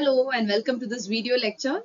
Hello and welcome to this video lecture.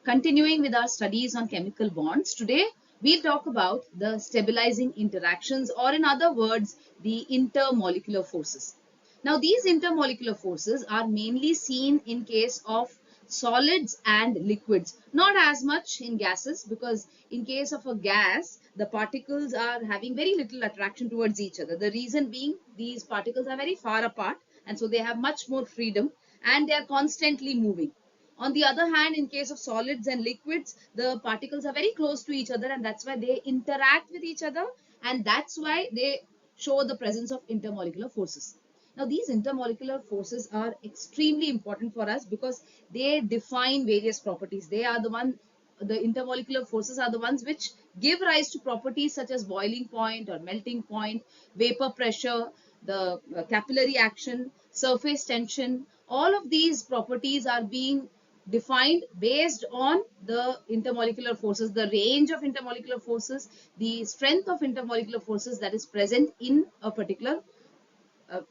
Continuing with our studies on chemical bonds, today we'll talk about the stabilizing interactions, or in other words, the intermolecular forces. Now, these intermolecular forces are mainly seen in case of solids and liquids, not as much in gases, because in case of a gas, the particles are having very little attraction towards each other. The reason being, these particles are very far apart and so they have much more freedom and they are constantly moving. On the other hand, in case of solids and liquids, the particles are very close to each other and that's why they interact with each other, and that's why they show the presence of intermolecular forces. Now, these intermolecular forces are extremely important for us because they define various properties. They are the intermolecular forces are the ones which give rise to properties such as boiling point or melting point, vapor pressure, the capillary action, surface tension. All of these properties are being defined based on the intermolecular forces, the range of intermolecular forces, the strength of intermolecular forces that is present in a particular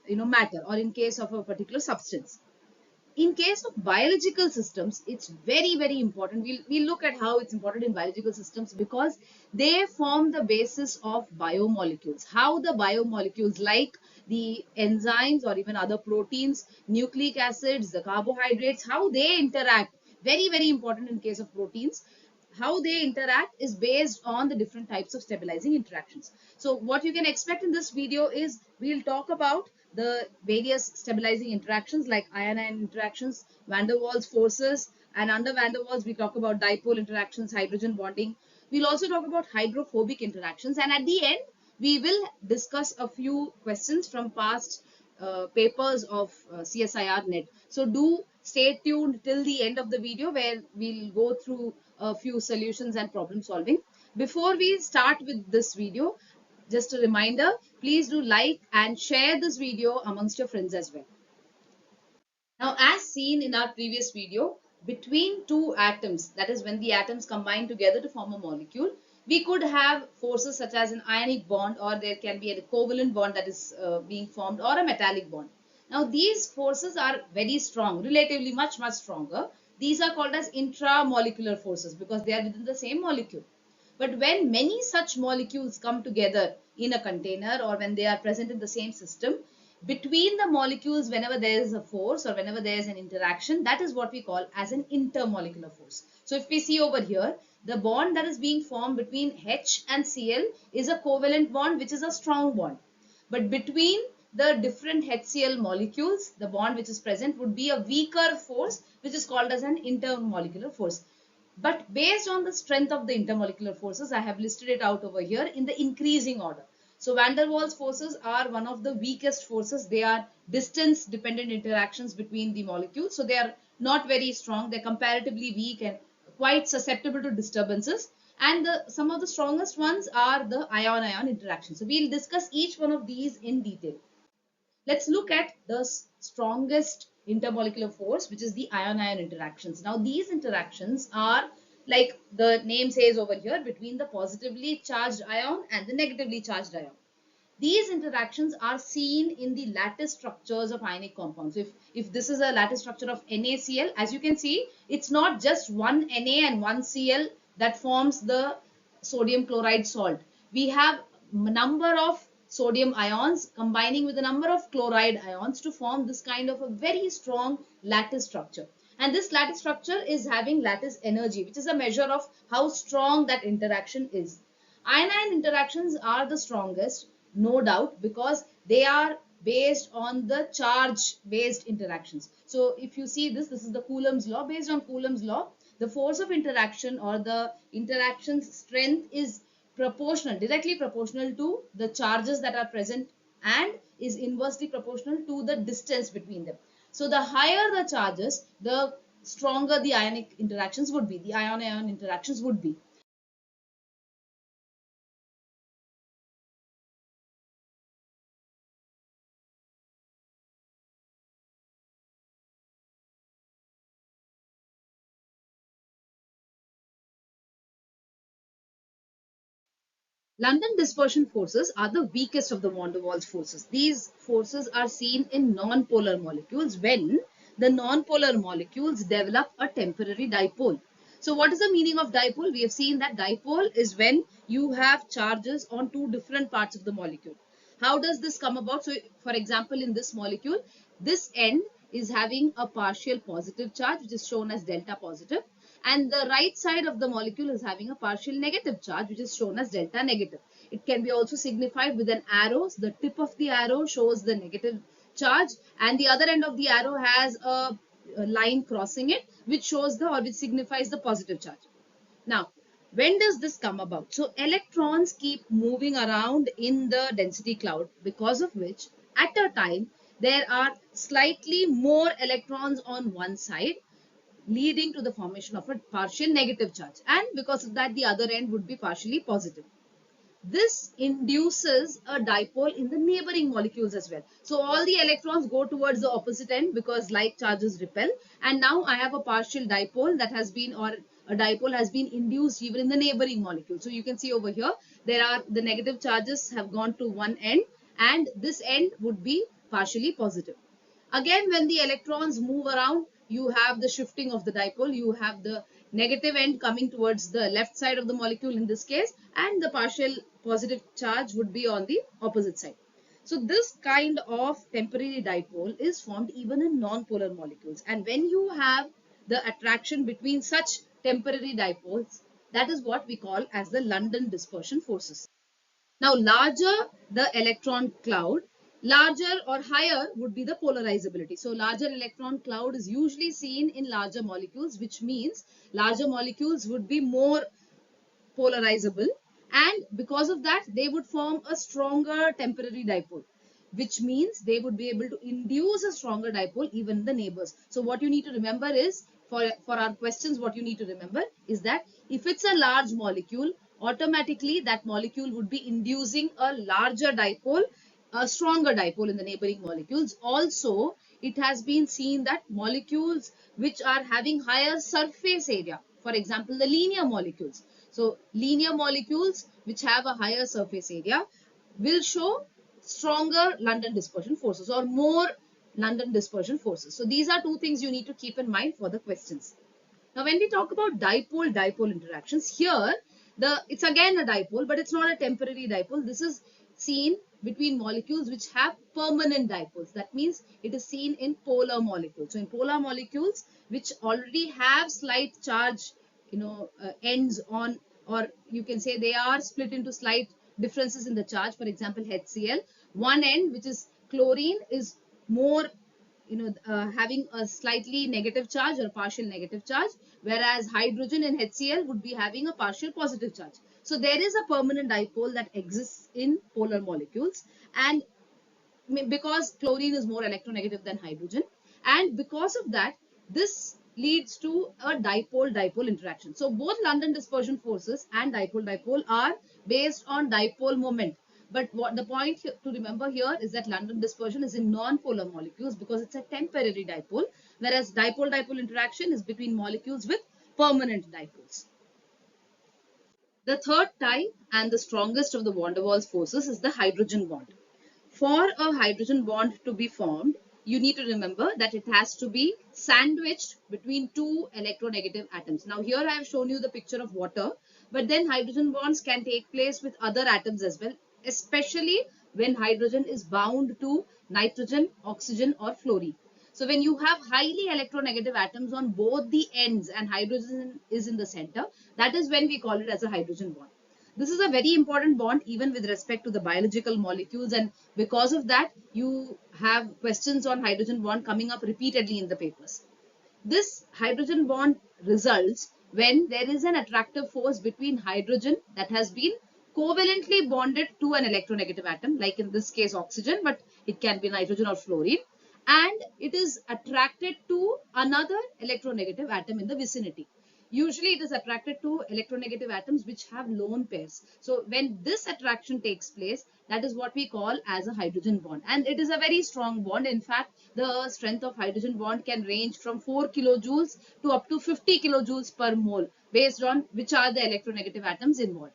matter, or in case of a particular substance. In case of biological systems, it's very important. We'll look at how it's important in biological systems because they form the basis of biomolecules. How the biomolecules, like the enzymes or even other proteins, nucleic acids, the carbohydrates, how they interact, very important in case of proteins. How they interact is based on the different types of stabilizing interactions. So what you can expect in this video is we'll talk about the various stabilizing interactions like ion-ion interactions, van der Waals forces, and under van der Waals we talk about dipole interactions, hydrogen bonding. We'll also talk about hydrophobic interactions, and at the end we will discuss a few questions from past papers of CSIR net. So do stay tuned till the end of the video where we'll go through a few solutions and problem solving. Before we start with this video, just a reminder, please do like and share this video amongst your friends as well. Now, as seen in our previous video, between two atoms, that is when the atoms combine together to form a molecule, we could have forces such as an ionic bond, or there can be a covalent bond that is being formed, or a metallic bond. Now, these forces are very strong, relatively much stronger. These are called as intramolecular forces because they are within the same molecule. But when many such molecules come together in a container, or when they are present in the same system, between the molecules, whenever there is a force or whenever there is an interaction, that is what we call as an intermolecular force. So if we see over here, the bond that is being formed between H and Cl is a covalent bond, which is a strong bond. But between the different HCl molecules, the bond which is present would be a weaker force, which is called as an intermolecular force. But based on the strength of the intermolecular forces, I have listed it out over here in the increasing order. So van der Waals forces are one of the weakest forces. They are distance dependent interactions between the molecules. So they are not very strong. They're comparatively weak and quite susceptible to disturbances. And some of the strongest ones are the ion-ion interactions. So we'll discuss each one of these in detail. Let's look at the strongest intermolecular force, which is the ion-ion interactions. Now, these interactions are, like the name says over here, between the positively charged ion and the negatively charged ion. These interactions are seen in the lattice structures of ionic compounds. If this is a lattice structure of NaCl, as you can see, it's not just one Na and one Cl that forms the sodium chloride salt. We have a number of sodium ions combining with a number of chloride ions to form this kind of a very strong lattice structure. And this lattice structure is having lattice energy, which is a measure of how strong that interaction is. Ion-ion interactions are the strongest, no doubt, because they are based on the charge-based interactions. So if you see this is the Coulomb's law. Based on Coulomb's law, the force of interaction or the interaction's strength is directly proportional to the charges that are present and is inversely proportional to the distance between them. So the higher the charges, the stronger the ionic interactions would be, the ion-ion interactions would be. London dispersion forces are the weakest of the van der Waals forces. These forces are seen in non-polar molecules when the non-polar molecules develop a temporary dipole. So what is the meaning of dipole? We have seen that dipole is when you have charges on two different parts of the molecule. How does this come about? So for example, in this molecule, this end is having a partial positive charge, which is shown as delta positive, and the right side of the molecule is having a partial negative charge, which is shown as delta negative. It can be also signified with an arrow. So the tip of the arrow shows the negative charge, and the other end of the arrow has a line crossing it, which shows the, or which signifies the positive charge. Now, when does this come about? So electrons keep moving around in the density cloud, because of which at a time there are slightly more electrons on one side, leading to the formation of a partial negative charge, and because of that the other end would be partially positive. This induces a dipole in the neighboring molecules as well. So all the electrons go towards the opposite end because like charges repel, and now I have a partial dipole that has been, or a dipole has been induced even in the neighboring molecule. So you can see over here there are the negative charges have gone to one end, and this end would be partially positive. Again, when the electrons move around, you have the shifting of the dipole. You have the negative end coming towards the left side of the molecule in this case, and the partial positive charge would be on the opposite side. So this kind of temporary dipole is formed even in non-polar molecules. And when you have the attraction between such temporary dipoles, that is what we call as the London dispersion forces. Now, larger the electron cloud, larger or higher would be the polarizability. So, larger electron cloud is usually seen in larger molecules, which means larger molecules would be more polarizable, and because of that they would form a stronger temporary dipole, which means they would be able to induce a stronger dipole even in the neighbors. So what you need to remember is, for our questions, what you need to remember is that if it's a large molecule, automatically that molecule would be inducing a larger dipole, a stronger dipole in the neighboring molecules. Also, it has been seen that molecules which are having higher surface area, for example the linear molecules, so linear molecules which have a higher surface area will show stronger London dispersion forces or more London dispersion forces. So these are two things you need to keep in mind for the questions. Now when we talk about dipole-dipole interactions, here it's again a dipole, but it's not a temporary dipole. This is seen between molecules which have permanent dipoles. That means it is seen in polar molecules. So in polar molecules which already have slight charge, ends on, or you can say they are split into slight differences in the charge. For example, HCl, one end, which is chlorine, is more having a slightly negative charge or partial negative charge, whereas hydrogen in HCl would be having a partial positive charge. So there is a permanent dipole that exists in polar molecules, and because chlorine is more electronegative than hydrogen, and because of that this leads to a dipole-dipole interaction. So both London dispersion forces and dipole-dipole are based on dipole moment. But what the point to remember here is that London dispersion is in non-polar molecules because it's a temporary dipole, whereas dipole-dipole interaction is between molecules with permanent dipoles. The third type and the strongest of the van der Waals forces is the hydrogen bond. For a hydrogen bond to be formed, you need to remember that it has to be sandwiched between two electronegative atoms. Now here I have shown you the picture of water, but then hydrogen bonds can take place with other atoms as well, especially when hydrogen is bound to nitrogen, oxygen or fluorine. So when you have highly electronegative atoms on both the ends and hydrogen is in the center, that is when we call it as a hydrogen bond. This is a very important bond even with respect to the biological molecules, and because of that you have questions on hydrogen bond coming up repeatedly in the papers. This hydrogen bond results when there is an attractive force between hydrogen that has been covalently bonded to an electronegative atom, like in this case oxygen, but it can be nitrogen or fluorine, and it is attracted to another electronegative atom in the vicinity. Usually it is attracted to electronegative atoms which have lone pairs. So when this attraction takes place, that is what we call as a hydrogen bond, and it is a very strong bond. In fact, the strength of hydrogen bond can range from 4 kilojoules to up to 50 kilojoules per mole based on which are the electronegative atoms involved.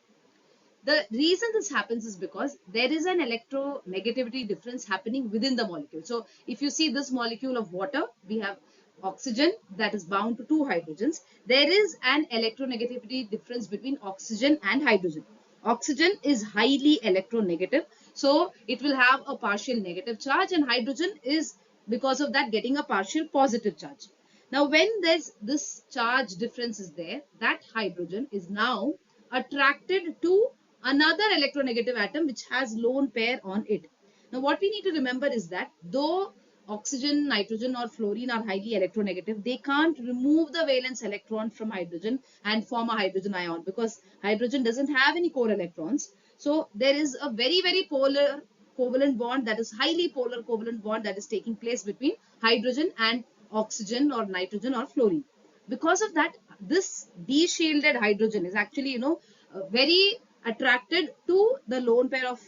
The reason this happens is because there is an electronegativity difference happening within the molecule. So if you see this molecule of water, we have oxygen that is bound to two hydrogens, there is an electronegativity difference between oxygen and hydrogen. Oxygen is highly electronegative, so it will have a partial negative charge, and hydrogen is, because of that, getting a partial positive charge. Now, when there's this charge difference is there, that hydrogen is now attracted to another electronegative atom which has lone pair on it. Now, what we need to remember is that though oxygen, nitrogen, or fluorine are highly electronegative, they can't remove the valence electron from hydrogen and form a hydrogen ion, because hydrogen doesn't have any core electrons. So there is a very, very polar covalent bond, that is highly polar covalent bond, that is taking place between hydrogen and oxygen or nitrogen or fluorine. Because of that, this de-shielded hydrogen is actually, very attracted to the lone pair of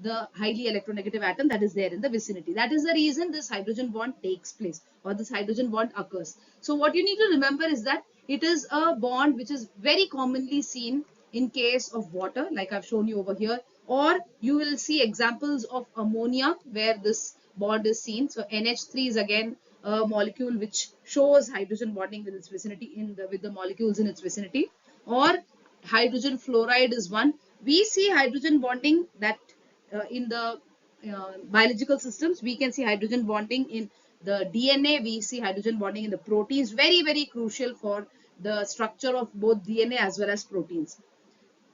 the highly electronegative atom that is there in the vicinity. That is the reason this hydrogen bond takes place, or this hydrogen bond occurs. So what you need to remember is that it is a bond which is very commonly seen in case of water, like I've shown you over here, or you will see examples of ammonia where this bond is seen. So NH3 is again a molecule which shows hydrogen bonding with its vicinity with the molecules in its vicinity, or hydrogen fluoride is one. We see hydrogen bonding that in the biological systems. We can see hydrogen bonding in the DNA. We see hydrogen bonding in the proteins. Very, very crucial for the structure of both DNA as well as proteins.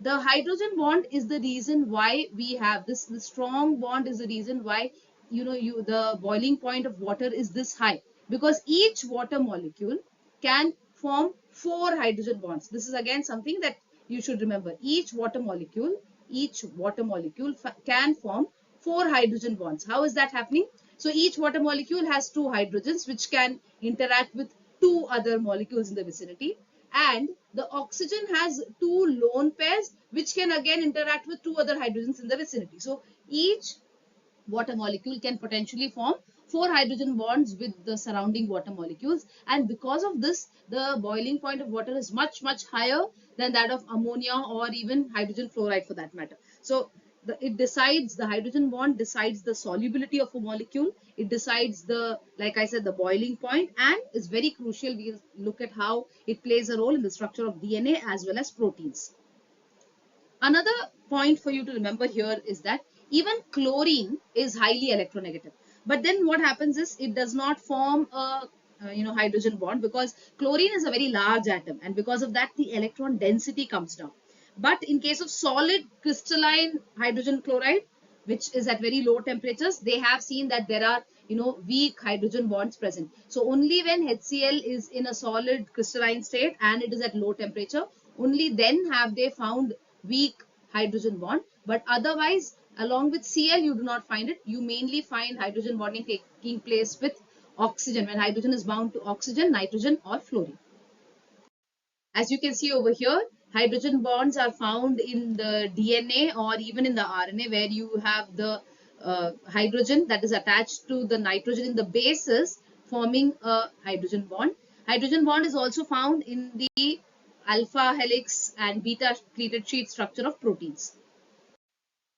The hydrogen bond is the reason why we have this. The strong bond is the reason why the boiling point of water is this high, because each water molecule can form four hydrogen bonds. This is again something that you should remember. Each water molecule can form four hydrogen bonds. How is that happening? So each water molecule has two hydrogens which can interact with two other molecules in the vicinity, and the oxygen has two lone pairs which can again interact with two other hydrogens in the vicinity. So each water molecule can potentially form four hydrogen bonds with the surrounding water molecules, and because of this, the boiling point of water is much, much higher than that of ammonia or even hydrogen fluoride for that matter. So the hydrogen bond decides the solubility of a molecule. It decides the, like I said, the boiling point, and is very crucial. We'll look at how it plays a role in the structure of DNA as well as proteins. Another point for you to remember here is that even chlorine is highly electronegative. But then what happens is it does not form a hydrogen bond, because chlorine is a very large atom, and because of that the electron density comes down. But in case of solid crystalline hydrogen chloride, which is at very low temperatures, they have seen that there are weak hydrogen bonds present. So only when HCl is in a solid crystalline state and it is at low temperature, only then have they found weak hydrogen bond. But otherwise, along with Cl, you do not find it. You mainly find hydrogen bonding taking place with oxygen, when hydrogen is bound to oxygen, nitrogen, or fluorine. As you can see over here, hydrogen bonds are found in the DNA or even in the RNA, where you have the hydrogen that is attached to the nitrogen in the bases, forming a hydrogen bond. Hydrogen bond is also found in the alpha helix and beta pleated sheet structure of proteins.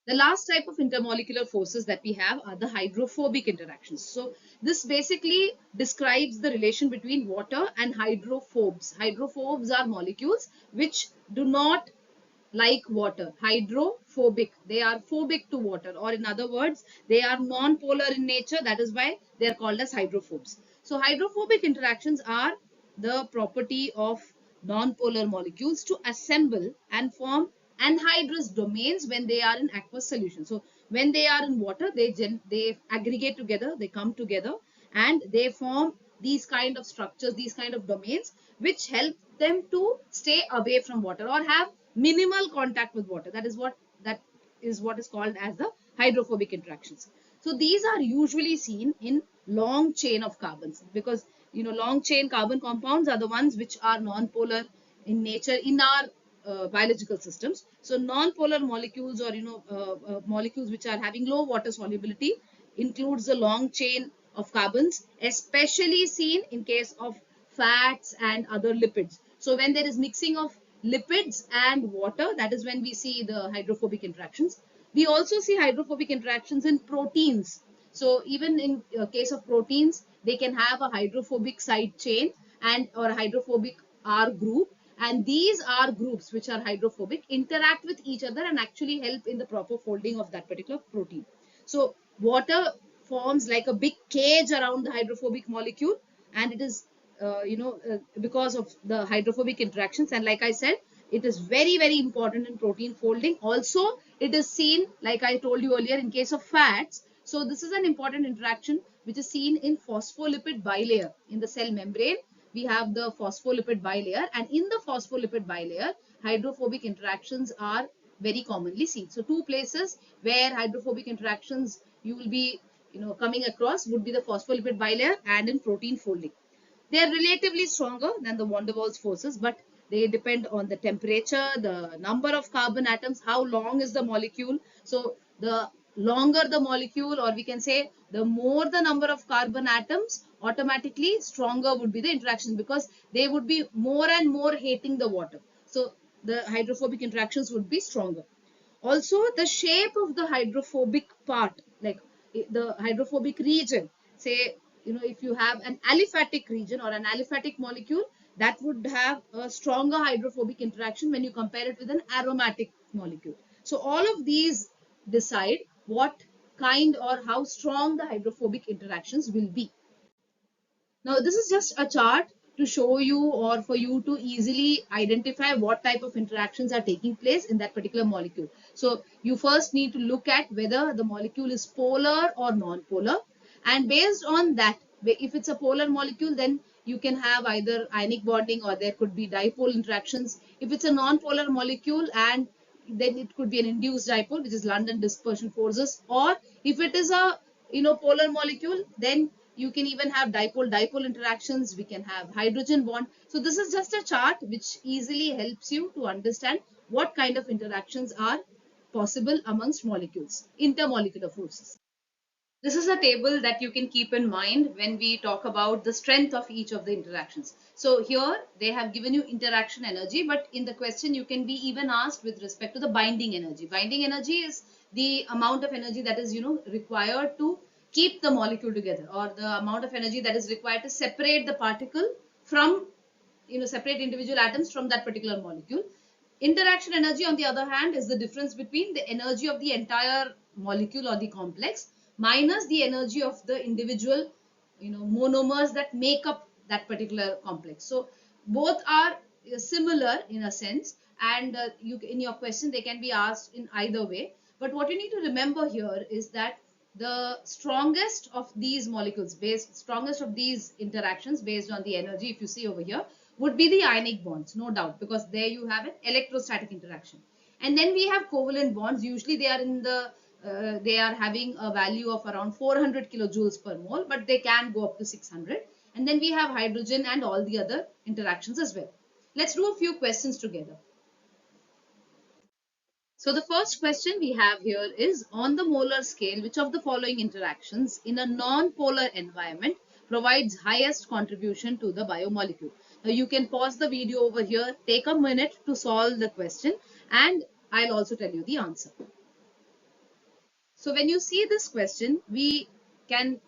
The last type of intermolecular forces that we have are the hydrophobic interactions. So this basically describes the relation between water and hydrophobes. Hydrophobes are molecules which do not like water. Hydrophobic, they are phobic to water, or in other words, they are non-polar in nature. That is why they are called as hydrophobes. So hydrophobic interactions are the property of non-polar molecules to assemble and form anhydrous domains when they are in aqueous solution. So when they are in water, they aggregate together, they come together, and they form these kind of structures, these kind of domains, which help them to stay away from water or have minimal contact with water. That is what is called as the hydrophobic interactions. So these are usually seen in long chain of carbons, because long chain carbon compounds are the ones which are non-polar in nature in our biological systems. So non-polar molecules, or molecules which are having low water solubility, includes the long chain of carbons, especially seen in case of fats and other lipids. So when there is mixing of lipids and water, that is when we see the hydrophobic interactions. We also see hydrophobic interactions in proteins. So even in case of proteins, they can have a hydrophobic side chain and or a hydrophobic R group, and these R groups which are hydrophobic interact with each other and actually help in the proper folding of that particular protein. So water forms like a big cage around the hydrophobic molecule, and it is because of the hydrophobic interactions. And like I said, it is very important in protein folding. Also, it is seen, like I told you earlier, in case of fats. So this is an important interaction which is seen in phospholipid bilayer. In the cell membrane, we have the phospholipid bilayer, and in the phospholipid bilayer, hydrophobic interactions are very commonly seen. So two places where hydrophobic interactions you will be coming across would be the phospholipid bilayer and in protein folding. They are relatively stronger than the van der Waals forces, but they depend on the temperature, the number of carbon atoms, how long is the molecule. So the longer the molecule, or we can say the more the number of carbon atoms, automatically stronger would be the interaction, because they would be more and more hating the water. So the hydrophobic interactions would be stronger. Also, the shape of the hydrophobic part, like the hydrophobic region, say, if you have an aliphatic region or an aliphatic molecule, that would have a stronger hydrophobic interaction when you compare it with an aromatic molecule. So all of these decide what kind or how strong the hydrophobic interactions will be. Now, this is just a chart to show you, or for you to easily identify what type of interactions are taking place in that particular molecule. So you first need to look at whether the molecule is polar or non-polar. And based on that, if it's a polar molecule, then you can have either ionic bonding or there could be dipole interactions. If it's a non-polar molecule, and then it could be an induced dipole, which is London dispersion forces. Or if it is a polar molecule, then you can even have dipole interactions. We can have hydrogen bond. So this is just a chart which easily helps you to understand what kind of interactions are possible amongst molecules, intermolecular forces. This is a table that you can keep in mind when we talk about the strength of each of the interactions. So here they have given you interaction energy, but in the question you can be even asked with respect to the binding energy. Binding energy is the amount of energy that is required to keep the molecule together, or the amount of energy that is required to separate the particle from separate individual atoms from that particular molecule. Interaction energy, on the other hand, is the difference between the energy of the entire molecule or the complex minus the energy of the individual monomers that make up that particular complex. So both are similar in a sense, and in your question they can be asked in either way. But what you need to remember here is that the strongest of these molecules, strongest of these interactions based on the energy, if you see over here, would be the ionic bonds, no doubt, because there you have an electrostatic interaction. And then we have covalent bonds. Usually they are in the they are having a value of around 400 kilojoules per mole, but they can go up to 600. And then we have hydrogen and all the other interactions as well. Let's do a few questions together. So the first question we have here is, on the molar scale, which of the following interactions in a non-polar environment provides highest contribution to the biomolecule? Now you can pause the video over here, take a minute to solve the question, and I'll also tell you the answer. So when you see this question, we can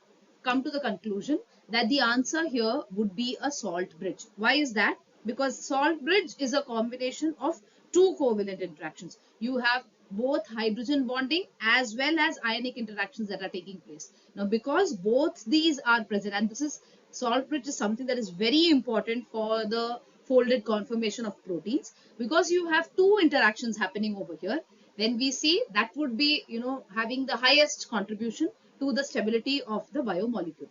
come to the conclusion that the answer here would be a salt bridge. Why is that? Because salt bridge is a combination of two covalent interactions. You have both hydrogen bonding as well as ionic interactions that are taking place. Now, because both these are present, and this is salt bridge is something that is very important for the folded conformation of proteins, because you have two interactions happening over here, then we see that would be having the highest contribution to the stability of the biomolecule.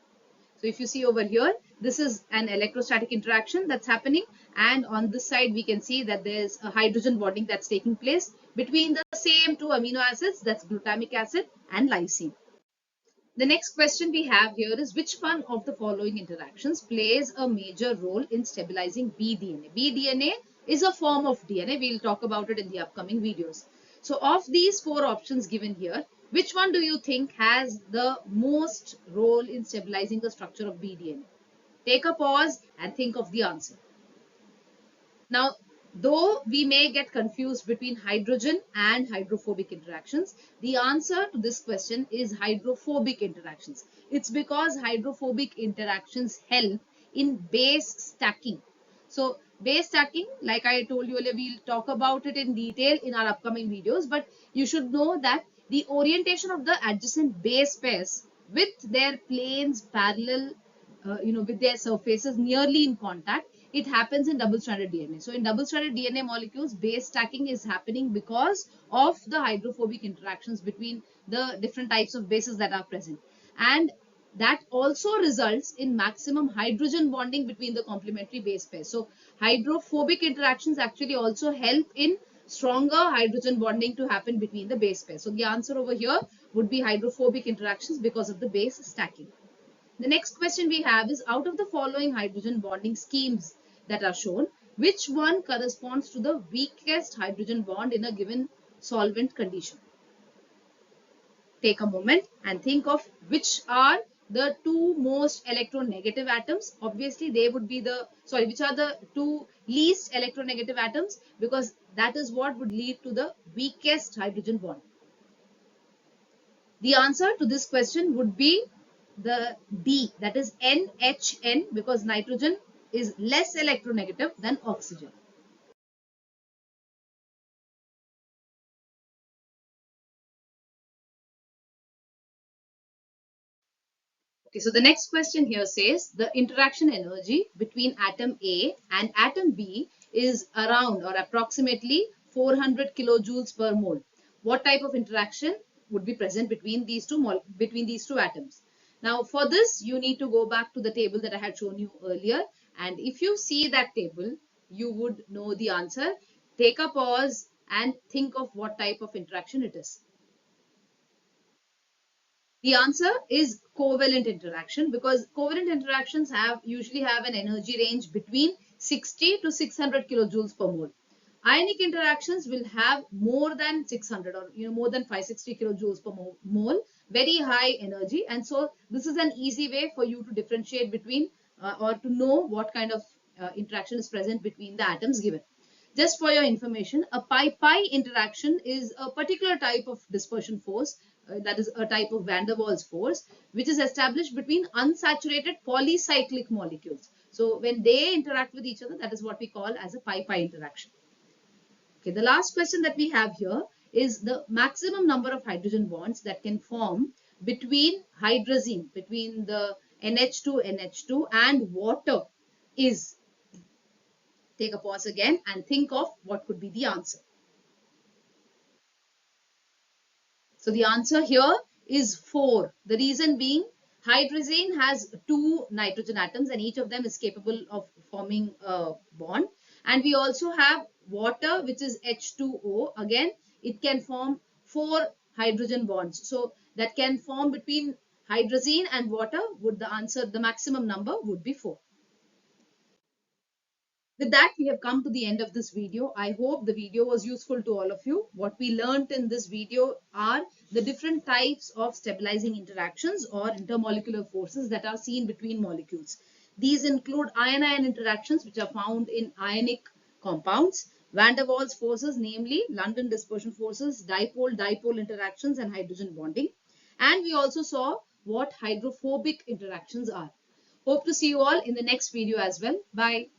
So if you see over here, this is an electrostatic interaction that's happening, and on this side we can see that there's a hydrogen bonding that's taking place between the same two amino acids, that's glutamic acid and lysine. The next question we have here is, which one of the following interactions plays a major role in stabilizing bDNA? bDNA is a form of DNA. We'll talk about it in the upcoming videos. So of these four options given here, which one do you think has the most role in stabilizing the structure of bDNA? Take a pause and think of the answer. Now, Though we may get confused between hydrogen and hydrophobic interactions, the answer to this question is hydrophobic interactions. It's because hydrophobic interactions help in base stacking. So base stacking, like I told you earlier, we'll talk about it in detail in our upcoming videos, but you should know that the orientation of the adjacent base pairs with their planes parallel, with their surfaces nearly in contact, it happens in double-stranded DNA. So in double-stranded DNA molecules, base stacking is happening because of the hydrophobic interactions between the different types of bases that are present. And that also results in maximum hydrogen bonding between the complementary base pairs. So hydrophobic interactions actually also help in stronger hydrogen bonding to happen between the base pairs. So the answer over here would be hydrophobic interactions because of the base stacking. The next question we have is, out of the following hydrogen bonding schemes that are shown, which one corresponds to the weakest hydrogen bond in a given solvent condition? Take a moment and think of which are the two most electronegative atoms. Obviously, they would be which are the two least electronegative atoms, because that is what would lead to the weakest hydrogen bond. The answer to this question would be the D, that is NHN, because nitrogen is less electronegative than oxygen. Okay, so the next question here says the interaction energy between atom A and atom B is around or approximately 400 kilojoules per mole. What type of interaction would be present between these two atoms? Now, for this, you need to go back to the table that I had shown you earlier, and if you see that table, you would know the answer. Take a pause and think of what type of interaction it is. The answer is covalent interaction, because covalent interactions usually have an energy range between 60 to 600 kilojoules per mole. Ionic interactions will have more than 600, or more than 560 kilojoules per mole, very high energy, and so this is an easy way for you to differentiate between or to know what kind of interaction is present between the atoms given. Just for your information, a pi-pi interaction is a particular type of dispersion force, that is a type of van der Waals force, which is established between unsaturated polycyclic molecules. So when they interact with each other, that is what we call as a pi-pi interaction. Okay, the last question that we have here is the maximum number of hydrogen bonds that can form between hydrazine, between the NH2 and water is. Take a pause again and think of what could be the answer. So the answer here is 4. The reason being, hydrazine has 2 nitrogen atoms and each of them is capable of forming a bond. And we also have water, which is H2O. Again, it can form 4 hydrogen bonds. So that can form between hydrazine and water. The maximum number would be 4. With that, we have come to the end of this video. I hope the video was useful to all of you. What we learned in this video are the different types of stabilizing interactions or intermolecular forces that are seen between molecules. These include ion-ion interactions, which are found in ionic compounds, van der Waals forces, namely London dispersion forces, dipole-dipole interactions, and hydrogen bonding. And we also saw what hydrophobic interactions are. Hope to see you all in the next video as well. Bye.